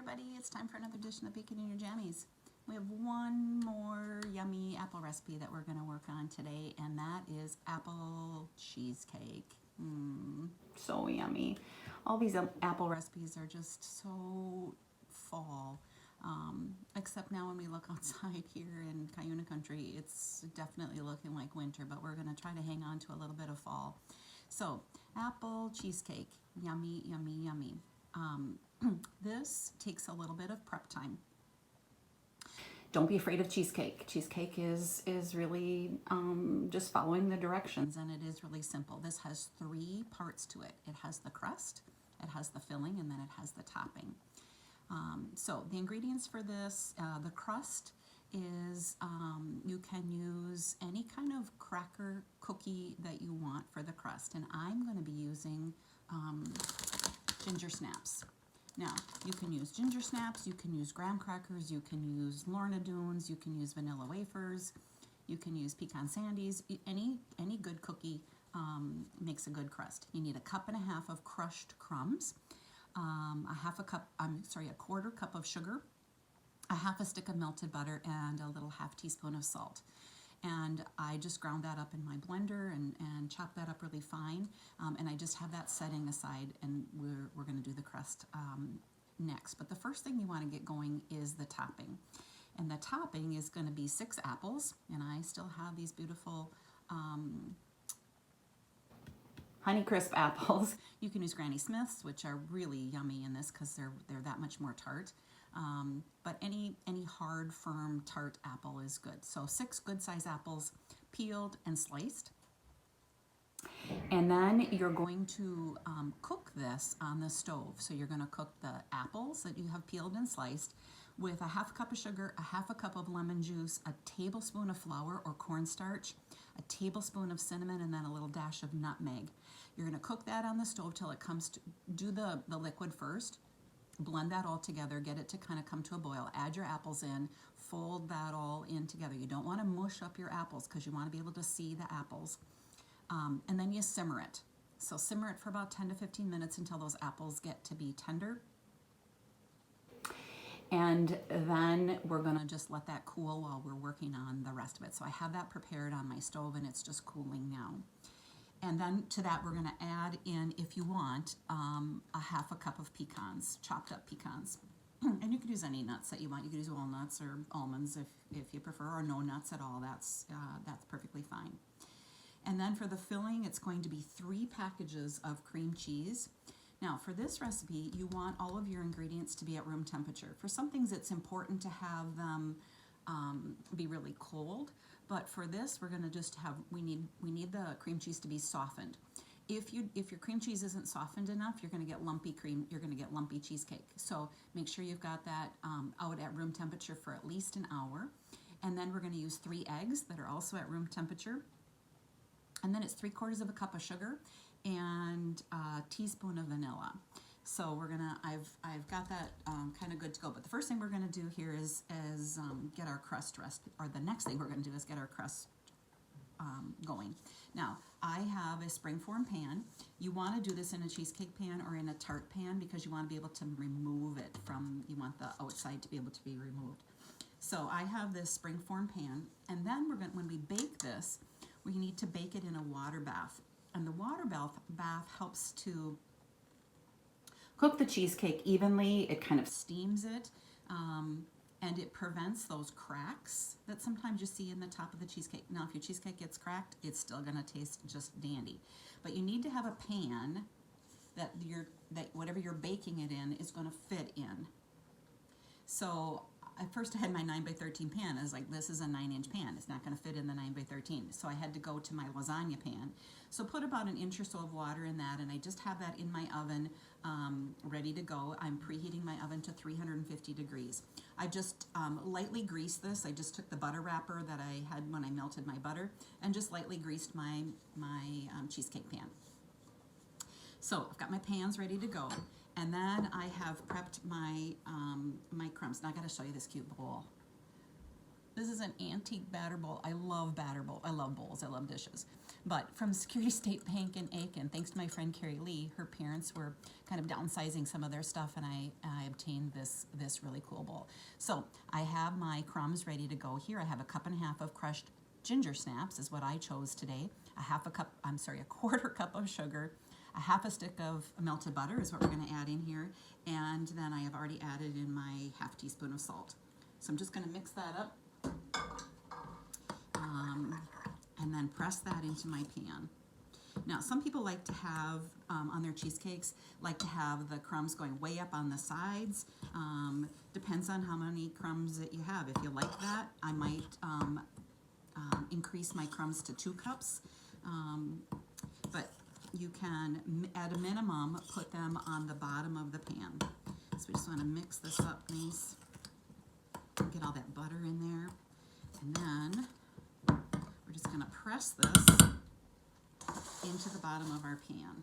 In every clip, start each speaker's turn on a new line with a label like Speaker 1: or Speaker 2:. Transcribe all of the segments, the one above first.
Speaker 1: everybody, it's time for another edition of Bacon in Your Jammies. We have one more yummy apple recipe that we're going to work on today, and that is apple cheesecake. So yummy. All these apple recipes are just so fall. Except now when we look outside here in Cuyuna country, it's definitely looking like winter, but we're going to try to hang on to a little bit of fall. So, apple cheesecake, yummy, yummy, yummy. This takes a little bit of prep time. Don't be afraid of cheesecake. Cheesecake is really just following the directions, and it is really simple. This has 3 parts to it. It has the crust, it has the filling, and then it has the topping. So the ingredients for this, the crust is you can use any kind of cracker cookie that you want for the crust, and I'm going to be using ginger snaps. Now, you can use ginger snaps, you can use graham crackers, you can use Lorna Doones, you can use vanilla wafers, you can use pecan sandies. Any good cookie makes a good crust. You need a 1.5 cups of crushed crumbs, a quarter cup of sugar, a 1/2 stick of melted butter, and a little 1/2 teaspoon of salt. And I just ground that up in my blender and chopped that up really fine. And I just have that setting aside, and we're going to do the crust next. But the first thing you want to get going is the topping. And the topping is going to be 6 apples, and I still have these beautiful Honeycrisp apples. You can use Granny Smiths, which are really yummy in this because they're that much more tart. But any hard, firm, tart apple is good. So 6 good size apples, peeled and sliced. And then you're going to cook this on the stove. So you're going to cook the apples that you have peeled and sliced with a 1/2 cup of sugar, a 1/2 cup of lemon juice, a tablespoon of flour or cornstarch, a tablespoon of cinnamon, and then a little dash of nutmeg. You're going to cook that on the stove till it comes to, do the liquid first, blend that all together, get it to kind of come to a boil, add your apples in, fold that all in together. You don't want to mush up your apples because you want to be able to see the apples. And then you simmer it. So simmer it for about 10 to 15 minutes until those apples get to be tender. And then we're going to just let that cool while we're working on the rest of it. So I have that prepared on my stove, and it's just cooling now. And then to that we're going to add in, if you want, a 1/2 cup of pecans, chopped up pecans. And you could use any nuts that you want. You could use walnuts or almonds if you prefer, or no nuts at all. That's perfectly fine. And then for the filling, it's going to be 3 packages of cream cheese. Now, for this recipe, you want all of your ingredients to be at room temperature. For some things, it's important to have them be really cold. But for this, we're going to just have, we need the cream cheese to be softened. If your cream cheese isn't softened enough, you're going to get lumpy cream. You're going to get lumpy cheesecake. So make sure you've got that out at room temperature for at least an hour. And then we're going to use 3 eggs that are also at room temperature. And then it's 3/4 cup of sugar and a teaspoon of vanilla. So we're gonna, I've got that kind of good to go. But the first thing we're gonna do here is get our crust or the next thing we're gonna do is get our crust going. Now, I have a springform pan. You wanna do this in a cheesecake pan or in a tart pan because you wanna be able to remove it from, you want the outside to be able to be removed. So I have this springform pan, and then we're gonna, when we bake this, we need to bake it in a water bath. And the water bath helps to cook the cheesecake evenly. It kind of steams it, and it prevents those cracks that sometimes you see in the top of the cheesecake. Now, if your cheesecake gets cracked, it's still going to taste just dandy. But you need to have a pan that whatever you're baking it in is going to fit in. So at first I had my 9x13 pan. I was like, this is a 9-inch pan. It's not going to fit in the 9x13. So I had to go to my lasagna pan. So put about 1 inch or so of water in that, and I just have that in my oven ready to go. I'm preheating my oven to 350 degrees. I just lightly greased this. I just took the butter wrapper that I had when I melted my butter and just lightly greased my cheesecake pan. So I've got my pans ready to go. And then I have prepped my my crumbs. Now I got to show you this cute bowl. This is an antique batter bowl. I love batter bowl. I love bowls. I love dishes. But from Security State Bank in Aiken, thanks to my friend Carrie Lee, her parents were kind of downsizing some of their stuff, and I obtained this really cool bowl. So I have my crumbs ready to go here. I have a 1.5 cups of crushed ginger snaps is what I chose today. A quarter cup of sugar. A 1/2 stick of melted butter is what we're going to add in here. And then I have already added in my 1/2 teaspoon of salt. So I'm just going to mix that up. And then press that into my pan. Now, some people like to have, on their cheesecakes, like to have the crumbs going way up on the sides. Depends on how many crumbs that you have. If you like that, I might increase my crumbs to 2 cups. But you can, at a minimum, put them on the bottom of the pan. So we just want to mix this up nice. Get all that butter in there. And then we're just going to press this into the bottom of our pan.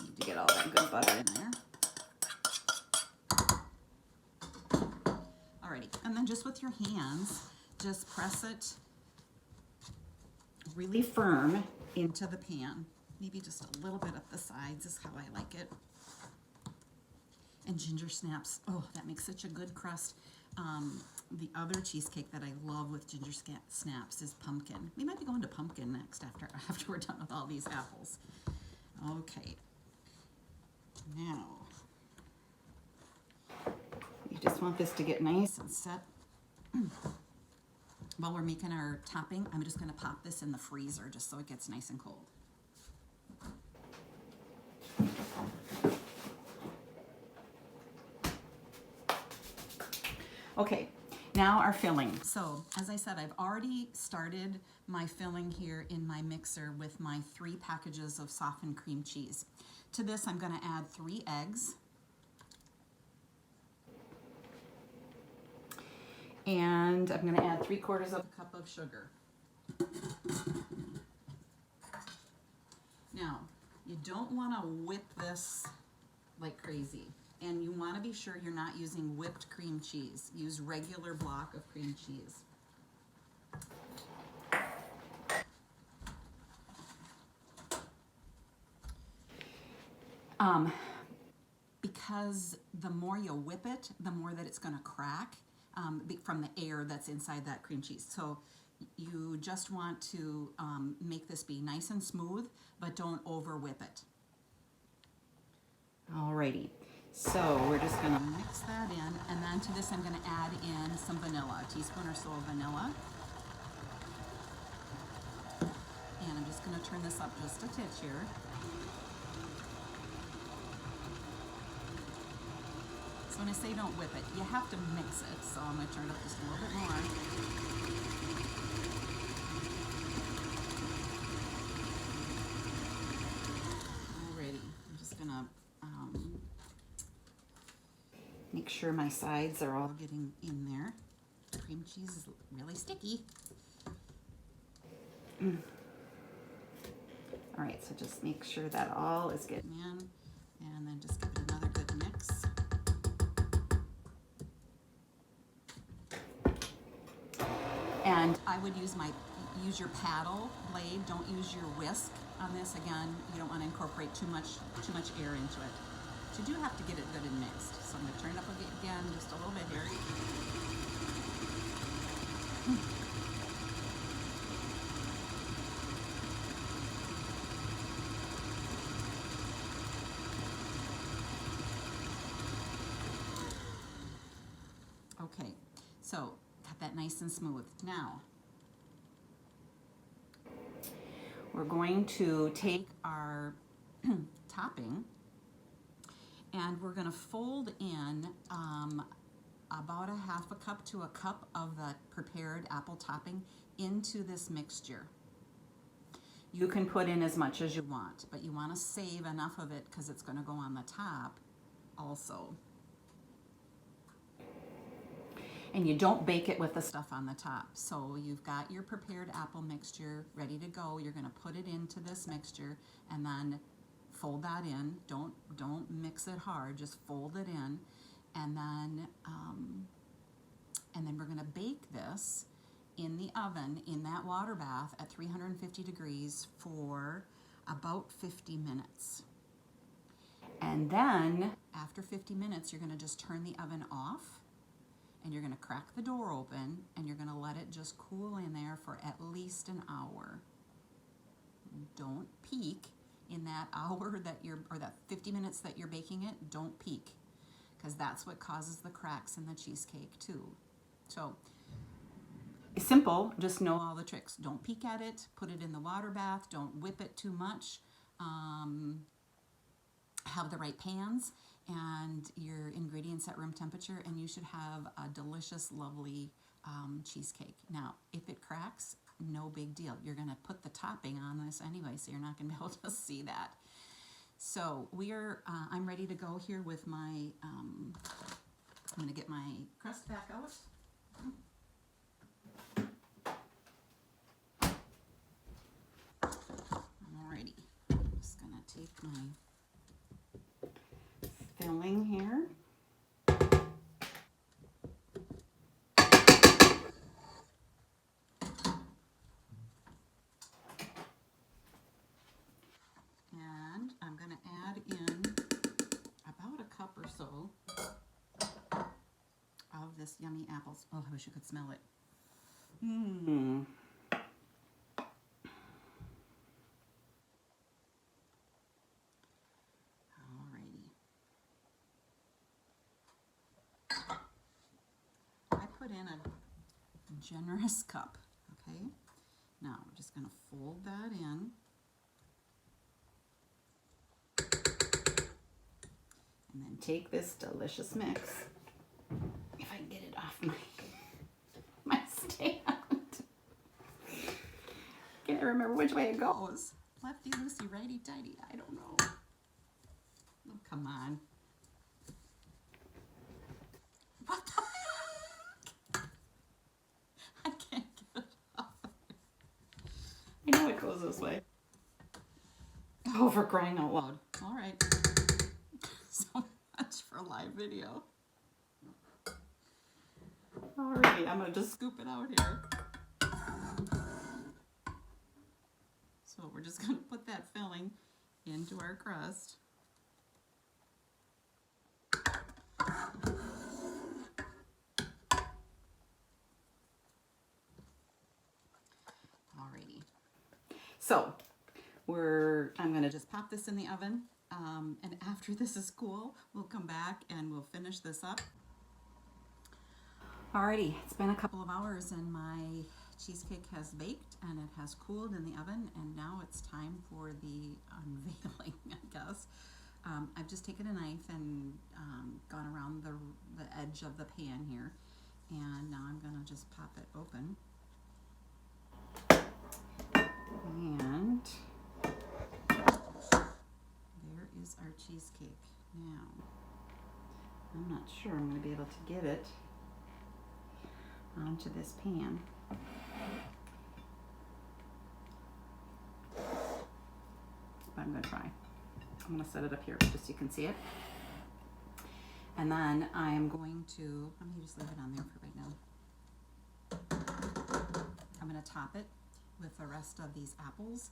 Speaker 1: Need to get all that good butter in there. Alrighty, and then just with your hands, just press it really firm into the pan. Maybe just a little bit up the sides is how I like it. And ginger snaps, oh, that makes such a good crust. The other cheesecake that I love with ginger snaps is pumpkin. We might be going to pumpkin next after we're done with all these apples. Okay. Now, you just want this to get nice and set. While we're making our topping, I'm just going to pop this in the freezer just so it gets nice and cold. Okay, now our filling. So, as I said, I've already started my filling here in my mixer with my 3 packages of softened cream cheese. To this, I'm going to add 3 eggs. And I'm going to add 3/4 cup of sugar. Now, you don't want to whip this like crazy. And you want to be sure you're not using whipped cream cheese. Use regular block of cream cheese. Because the more you whip it, the more that it's going to crack from the air that's inside that cream cheese. So you just want to make this be nice and smooth, but don't over whip it. Alrighty. So we're just going to mix that in, and then to this I'm going to add in some vanilla, a teaspoon or so of vanilla. And I'm just going to turn this up just a titch here. So when I say don't whip it, you have to mix it. So I'm going to turn it up just a little bit more. Alrighty, I'm just going to make sure my sides are all getting in there. Cream cheese is really sticky. All right, so just make sure that all is getting in, and then just give it another good mix. And I would use your paddle blade. Don't use your whisk on this. Again, you don't want to incorporate too much air into it. But you do have to get it good and mixed. So I'm going to turn it up again just a little bit here. Okay, so got that nice and smooth. Now, we're going to take our topping and we're going to fold in about a 1/2 cup to a cup of the prepared apple topping into this mixture. You can put in as much as you want, but you want to save enough of it because it's going to go on the top also. And you don't bake it with the stuff on the top. So you've got your prepared apple mixture ready to go. You're going to put it into this mixture and then fold that in. Don't mix it hard, just fold it in. And then And then we're gonna bake this in the oven in that water bath at 350 degrees for about 50 minutes. And then after 50 minutes, you're gonna just turn the oven off and you're gonna crack the door open and you're gonna let it just cool in there for at least an hour. Don't peek in that hour that or that 50 minutes that you're baking it, don't peek, because that's what causes the cracks in the cheesecake too. So, it's simple, just know all the tricks. Don't peek at it, put it in the water bath, don't whip it too much, have the right pans and your ingredients at room temperature, and you should have a delicious, lovely cheesecake. Now, if it cracks, no big deal. You're gonna put the topping on this anyway, so you're not gonna be able to see that. So I'm ready to go here with my, I'm gonna get my crust back out. Alrighty, I'm just gonna take my filling here. And I'm gonna add in about a cup or so of this yummy apples. Oh, I wish you could smell it. Mmm. I put in a generous cup, okay? Now we're just gonna fold that in. And then take this delicious mix, if I can get it off my stand. Can't remember which way it goes. Lefty loosey, righty tighty, I don't know. Oh, come on. What the heck? I can't get it off. I know it goes this way. Oh, for crying out loud. All right. So much for live video. Alrighty, I'm gonna just scoop it out here. So we're just gonna put that filling into our crust. Alrighty. So I'm gonna just pop this in the oven. And after this is cool, we'll come back and we'll finish this up. Alrighty, it's been a couple of hours and my cheesecake has baked and it has cooled in the oven, and now it's time for the unveiling, I guess. I've just taken a knife and gone around the edge of the pan here, and now I'm gonna just pop it open. And there is our cheesecake. Now, I'm not sure I'm going to be able to get it onto this pan. But I'm going to try. I'm going to set it up here just so you can see it. And then I'm going to, let me just leave it on there for right now. I'm going to top it with the rest of these apples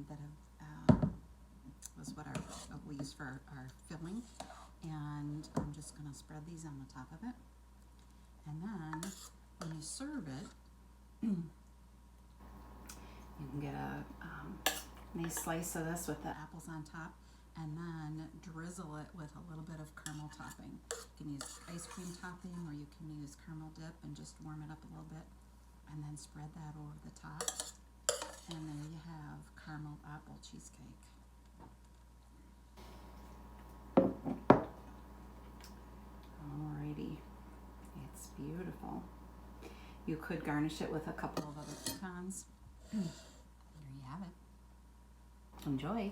Speaker 1: that have was what we use for our filling, and I'm just going to spread these on the top of it. And then when you serve it, you can get a nice slice of this with the apples on top, and then drizzle it with a little bit of caramel topping. You can use ice cream topping, or you can use caramel dip and just warm it up a little bit, and then spread that over the top, and there you have caramel apple cheesecake. Alrighty, it's beautiful. You could garnish it with a couple of other pecans. There you have it. Enjoy.